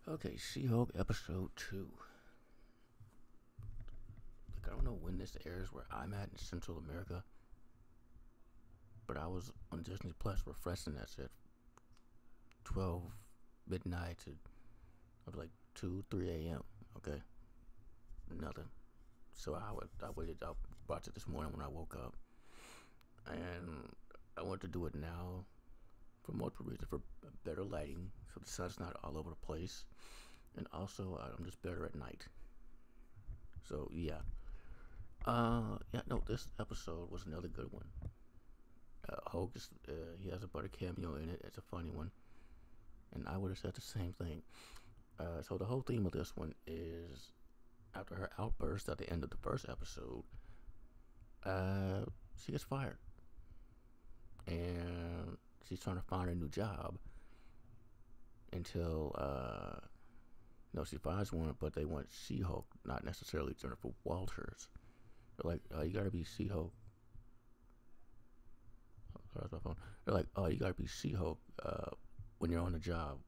Okay, She-Hulk episode 2. Like, I don't know when this airs where I'm at in Central America, but I was on Disney Plus refreshing that shit 12 midnight to like 2, 3 a.m. Okay, nothing. So I waited. I watched it this morning when I woke up, and I want to do it now for multiple reasons. For better lighting, so the sun's not all over the place, and also I'm just better at night. So yeah, yeah. No, this episode was another good one. Hulk is, he has a butter cameo in it. It's a funny one, and I would have said the same thing. So the whole theme of this one is after her outburst at the end of the first episode, she gets fired, and she's trying to find a new job until no, she finds one, but they want She-Hulk, not necessarily Jennifer Walters. They're like, you gotta be She-Hulk. Sorry, my phone. They're like, oh, you gotta be She-Hulk when you're on the job,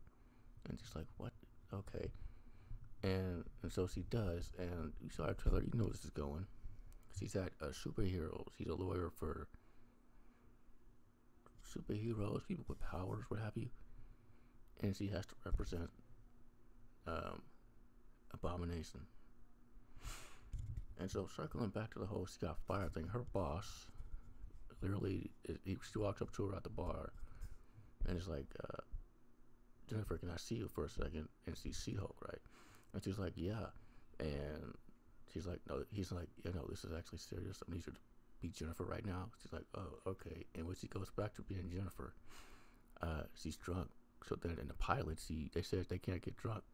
and she's like, what? Okay, and so she does, and you saw her trailer, you know where this is going. She's at a superhero. She's a lawyer for superheroes, people with powers, what have you, and she has to represent um, Abomination. And so, circling back to the whole she got fired thing, her boss literally, she walks up to her at the bar, and is like, Jennifer, can I see you for a second? And she's She-Hulk, right? And she's like, yeah. And she's like, no. He's like, yeah, no, this is actually serious. I need you to be Jennifer right now. She's like, oh, okay. And when she goes back to being Jennifer, she's drunk. So then in the pilot, they said they can't get drunk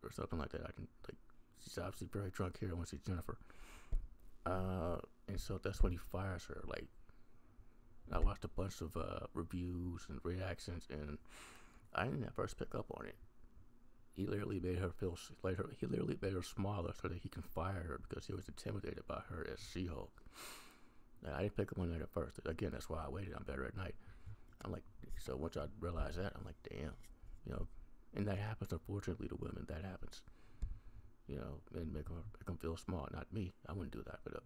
or something like that. I can like, she's obviously very drunk here when she's Jennifer. And so that's when he fires her. Like, I watched a bunch of reviews and reactions, and I didn't at first pick up on it. He literally made her feel like her. He literally made her smaller so that he can fire her because he was intimidated by her as She-Hulk. Now, I didn't pick up on that at first. Again, that's why I waited. I'm better at night. I'm like, so once I realized that, I'm like, damn, you know, and that happens unfortunately to women. That happens, you know, and make them feel small. Not me. I wouldn't do that, but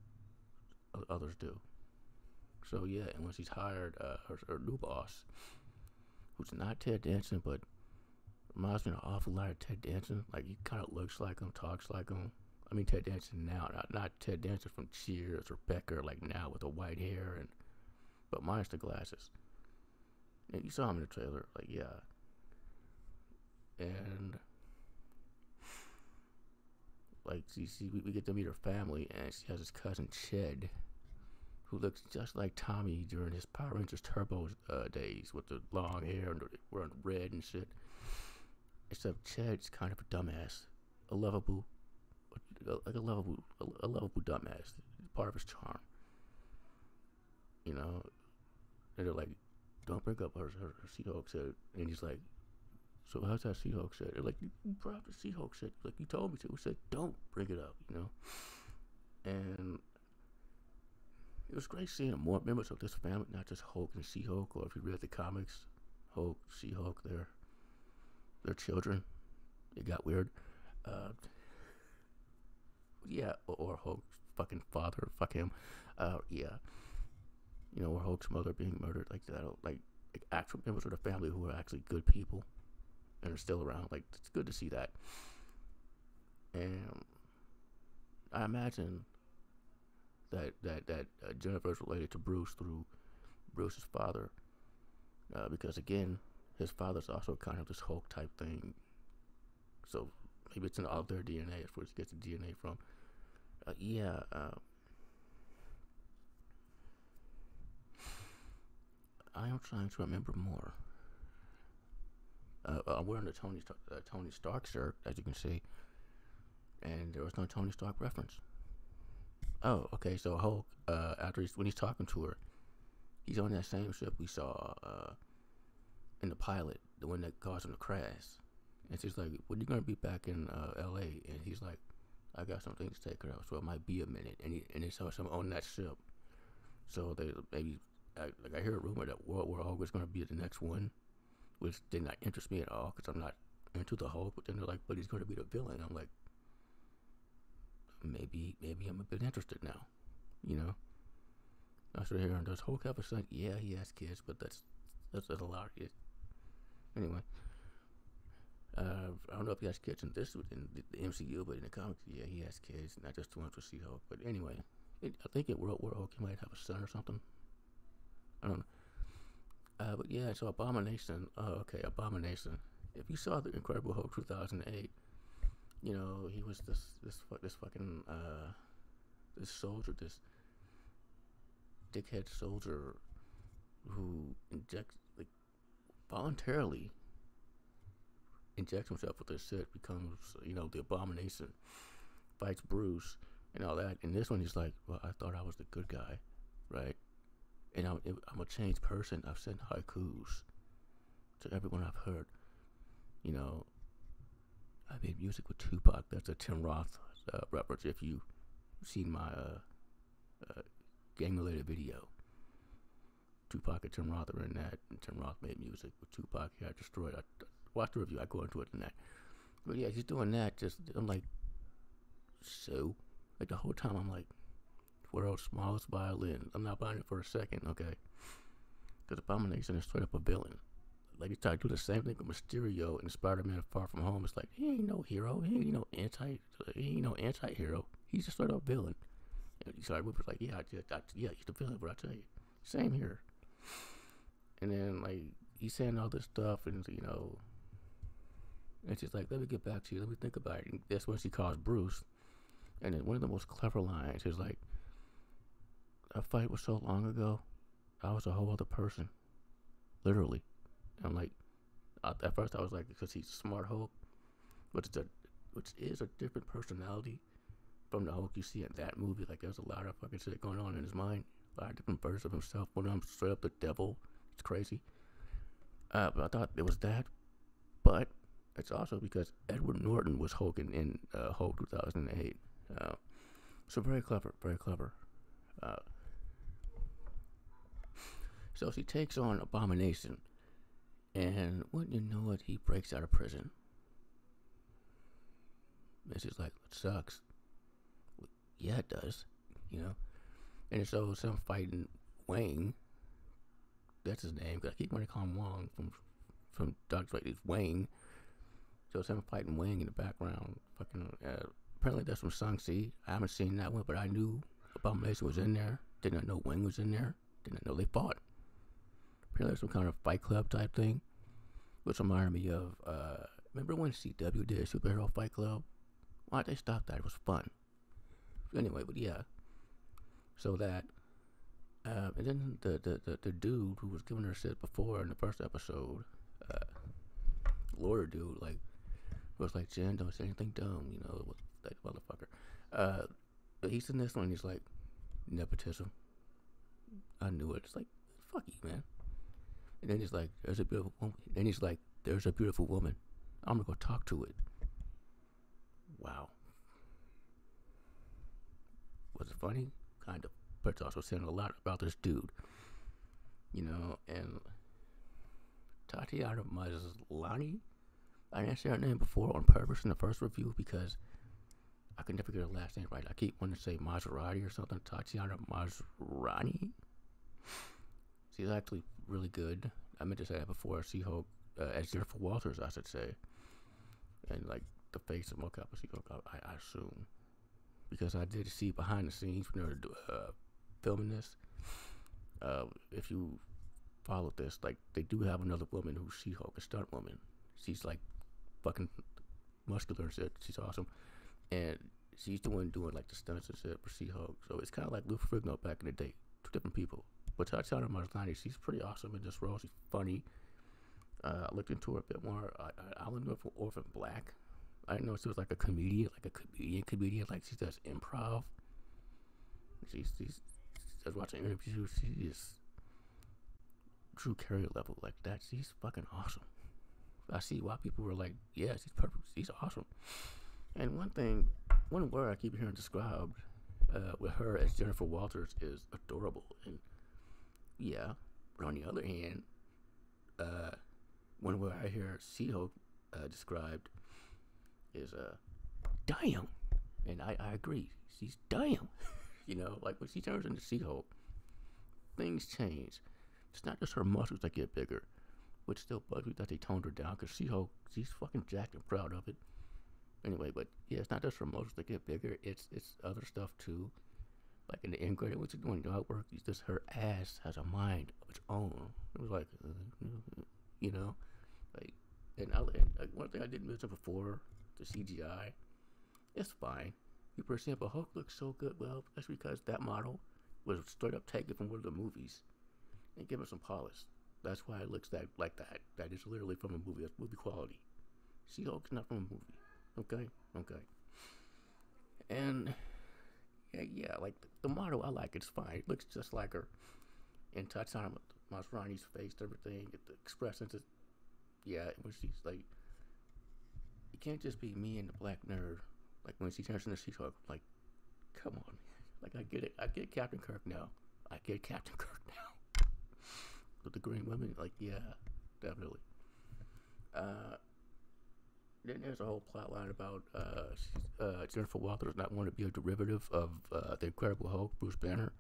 others do. So yeah, and when she's hired, her new boss, who's not Ted Danson, but reminds me an awful lot of Ted Danson. Like, he kind of looks like him, talks like him. I mean, Ted Danson now, not Ted Danson from Cheers or Becker, like now with the white hair but minus the glasses. And you saw him in the trailer, like, yeah. And like, we get to meet her family, and she has his cousin Ched, who looks just like Tommy during his Power Rangers Turbo days with the long hair and wearing red and shit. Except Ched's kind of a dumbass, a lovable dumbass. Part of his charm, you know. And they're like, don't bring up her She-Hulk shit. And he's like, so how's that She-Hulk shit? They're like, you brought up the She-Hulk shit. Like, you told me to. He said, don't bring it up, you know. And it was great seeing more members of this family, not just Hulk and She-Hulk, or if you read the comics, Hulk, She-Hulk, their children. It got weird. Yeah, or Hulk's fucking father, fuck him. Yeah, you know, or Hulk's mother being murdered, like that, like actual members of the family who are actually good people and are still around. Like, it's good to see that. And I imagine that Jennifer is related to Bruce through Bruce's father, because again, his father's also kind of this Hulk type thing. So maybe it's in all their DNA. That's where she gets the DNA from. Yeah. I am trying to remember more. I'm wearing the Tony Stark shirt, as you can see, and there was no Tony Stark reference. Oh, okay. So Hulk, when he's talking to her, he's on that same ship we saw in the pilot, the one that caused him to crash. And she's like, when are you gonna be back in L.A.? And he's like, I got some things to take care of, so it might be a minute. And they saw him on that ship. So they maybe, I hear a rumor that World War Hulk is gonna be the next one, which did not interest me at all because I'm not into the Hulk, but then they're like, but he's going to be the villain. I'm like, maybe I'm a bit interested now, you know. I started hearing, does Hulk have a son? Yeah, he has kids, but that's a lot. Anyway, I don't know if he has kids in the MCU, but in the comics, yeah, he has kids, not just the ones with She-Hulk. But anyway, I think in World War Hulk he might have a son or something. I don't know. But yeah, so Abomination. Oh, okay, Abomination. If you saw the Incredible Hulk 2008, you know, he was this fucking this soldier, this dickhead soldier who voluntarily injects himself with this shit, becomes, you know, the Abomination, fights Bruce and all that. And this one, he's like, well, I thought I was the good guy, right? And I'm a changed person. I've sent haikus to everyone I've heard. You know, I made music with Tupac. That's a Tim Roth reference. If you've seen my gang-related video, Tupac and Tim Roth are in that. And Tim Roth made music with Tupac. Yeah, Destroyed. I watched the review. I go into it in that. But yeah, he's doing that. I'm like, so? Like the whole time I'm like, world's smallest violin. I'm not buying it for a second, okay? Because Abomination is straight up a villain. Like, he tried to do the same thing with Mysterio in Spider-Man Far From Home. It's like, he ain't no hero. He ain't no anti-hero. He's a straight up villain. And he started moving like, yeah, he's the villain, but I tell you, same here. And then, like, he's saying all this stuff, and, you know, it's just like, let me get back to you. Let me think about it. And that's when she calls Bruce. And then one of the most clever lines is like, that fight was so long ago, I was a whole other person. Literally. I'm like, at first I was like, because he's a smart Hulk, which is a different personality from the Hulk you see in that movie. Like, there's a lot of fucking shit going on in his mind. A lot of different versions of himself. One of them straight up the devil. It's crazy. But I thought it was that. But it's also because Edward Norton was Hulk in Hulk 2008. So very clever, very clever. So she takes on Abomination, and wouldn't you know it, he breaks out of prison. And she's like, it sucks. Yeah, it does, you know. And so some fighting Wang, that's his name, because I keep wanting to call him Wong from Doctor Strange. It's Wang. So some fighting Wang in the background. Fucking apparently that's from Shang-Chi. I haven't seen that one, but I knew Abomination was in there. Did not know Wang was in there. Did not know they fought. Apparently some kind of Fight Club type thing, which reminded me of, remember when CW did Superhero Fight Club? Why'd they stop that? It was fun. Anyway, but yeah. So that, and then the dude who was giving her shit before in the first episode, lawyer dude, like, was like, Jen, don't say anything dumb, you know, that motherfucker. But he's in this one, he's like, nepotism. I knew it. It's like, fuck you, man. And then he's like, there's a beautiful woman. Then he's like, there's a beautiful woman. I'm gonna go talk to it. Wow. Was it funny? Kind of. But it's also saying a lot about this dude. You know, and Tatiana Maslany. I didn't say her name before on purpose in the first review because I could never get her last name right. I keep wanting to say Maserati or something. Tatiana Maslany. She's actually really good. I meant to say that before. She-Hulk, as Jennifer Walters, I should say. And like the face of mocap of She-Hulk, I assume. Because I did see behind the scenes when they were filming this. If you follow this, like, they do have another woman who's She-Hulk, a stunt woman. She's like fucking muscular and shit. She's awesome. And she's doing like the stunts and shit for She-Hulk. So it's kind of like Lou Ferrigno back in the day. Two different people. But Tatiana Maslany, she's pretty awesome in this role. She's funny. I looked into her a bit more. I only knew her from Orphan Black. I didn't know she was like a comedian, like she does improv. She's I was watching interviews. She is Drew Carey level like that. She's fucking awesome. I see why people were like, yeah, she's perfect. She's awesome. And one word I keep hearing described with her as Jennifer Walters is adorable. And yeah, but on the other hand, one word I hear She-Hulk described is damn, and I agree. She's damn. You know, like when she turns into She-Hulk, things change. It's not just her muscles that get bigger, which still bugs me that they toned her down, because She-Hulk, she's fucking jacked and proud of it. Anyway, but yeah, it's not just her muscles that get bigger, it's other stuff too. Like in the end credit, what's it doing? You know how it works? It's just her ass has a mind of its own. It was like, you know, like, and one thing I didn't mention before, the CGI, it's fine. People are saying, but Hulk looks so good. Well, that's because that model was straight up taken from one of the movies and given some polish. That's why it looks like that. That is literally from a movie. That's movie quality. She-Hulk's not from a movie. Okay. And yeah, like the model, I like it. It's fine. It looks just like her. And touch on Masrani's face, everything, the expressions. Yeah, when she's like, it can't just be me and the black nerd. Like when she turns into She-Hulk, like, come on. Like I get it. I get Captain Kirk now. With the Green Women, like, yeah, definitely. Then there's a whole plot line about Jennifer Walters not wanting to be a derivative of the Incredible Hulk, Bruce Banner,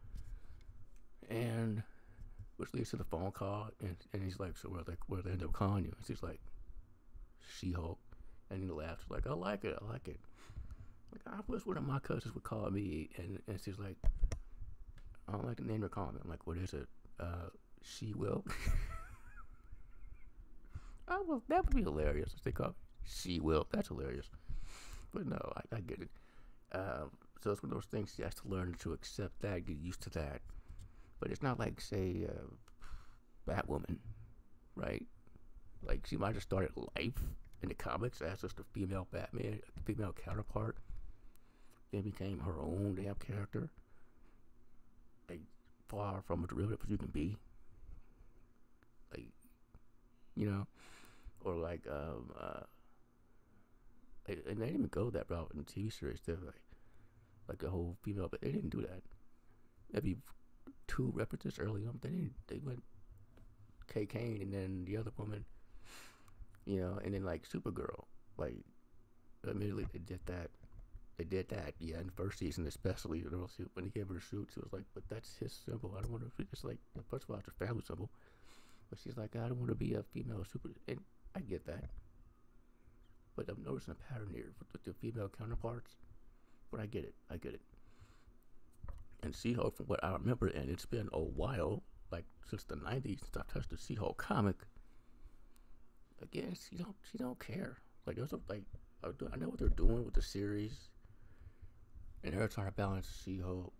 and which leads to the phone call, and he's like, so where they end up calling you? And she's like, She-Hulk, and he laughs like, I like it. Like, I wish one of my cousins would call me, and she's like, I don't like the name they're calling me. I'm like, what is it? She will. Oh, well, that would be hilarious if they call me She will. That's hilarious. But no, I get it. So it's one of those things she has to learn to accept that, get used to that. But it's not like, say, Batwoman, right? Like, she might have started life in the comics as just a female Batman, a female counterpart. Then became her own damn character. Like, far from a derivative as you can be. Like, you know? Or like, and they didn't even go that route in the TV series. They're like a whole female, but they didn't do that. Maybe 2 references early on. They went Kay Kane and then the other woman, you know, and then like Supergirl. Like, immediately they did that. Yeah, in the first season especially. You know, when he gave her the suit, she was like, but that's his symbol. I don't want to, it's like, first of all, it's a family symbol. But she's like, I don't want to be a female super, and I get that. But I'm noticing a pattern here with the female counterparts. But I get it. And She-Hulk, from what I remember, and it's been a while, like since the 90s, since I touched the She-Hulk comic. Again, she don't care. Like, there's I know what they're doing with the series, and they're trying to balance She-Hulk,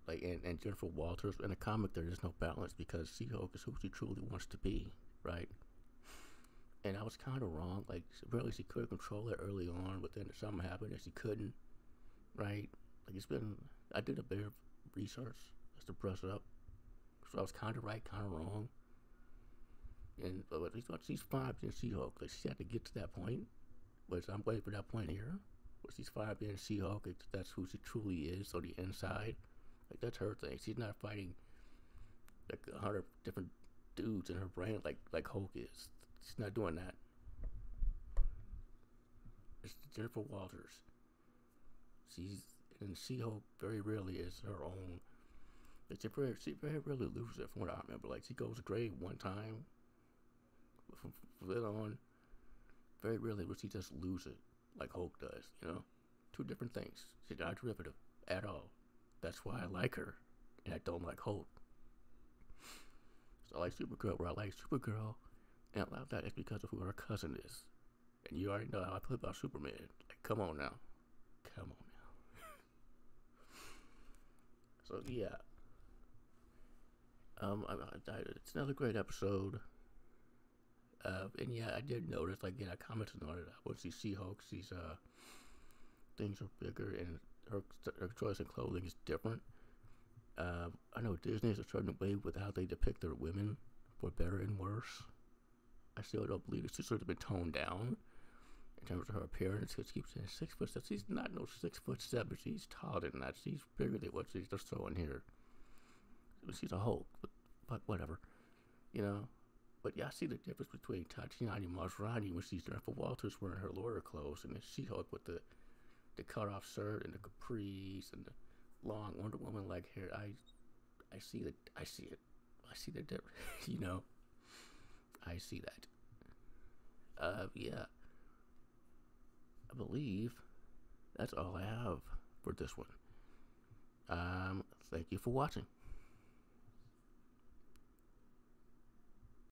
and Jennifer Walters. In the comic, there is no balance because She-Hulk is who she truly wants to be, right? And I was kind of wrong. Like, really, she could control it early on, but then something happened and she couldn't, right? Like, I did a bit of research just to brush up. So I was kind of right, kind of wrong. And but she's fine being She-Hulk. Like, she had to get to that point, which I'm waiting for that point here. Where she's fine being She-Hulk. That's who she truly is. So the inside, like, that's her thing. She's not fighting like 100 different dudes in her brain like Hulk is. She's not doing that. It's Jennifer Walters. And She-Hulk very rarely is her own. She very rarely loses it, from what I remember. Like, she goes gray one time. From then on, very rarely will she just lose it like Hulk does, you know? 2 different things. She's not derivative at all. That's why I like her, and I don't like Hulk. So I like Supergirl, where I like Supergirl, and I love that it's because of who her cousin is. And you already know how I feel about Superman. Like, come on now. So yeah. It's another great episode. And yeah, I did notice, like, I commented on it. When she She-Hulk, things are bigger, and her choice in clothing is different. I know Disney is a certain way with how they depict their women, for better and worse. I still don't believe it. She's sort of been toned down in terms of her appearance. Because she keeps saying 6'7". She's not no 6'7". She's taller than that. She's bigger than what she's just throwing here. She's a Hulk, but whatever, you know. But yeah, I see the difference between Tatiana Maserati when she's Jennifer Walters wearing her lawyer clothes, and then She-Hulk with the cut off shirt and the capris and the long Wonder Woman like hair. I see it. I see the difference. You know, I see that. Yeah, I believe that's all I have for this one. Thank you for watching.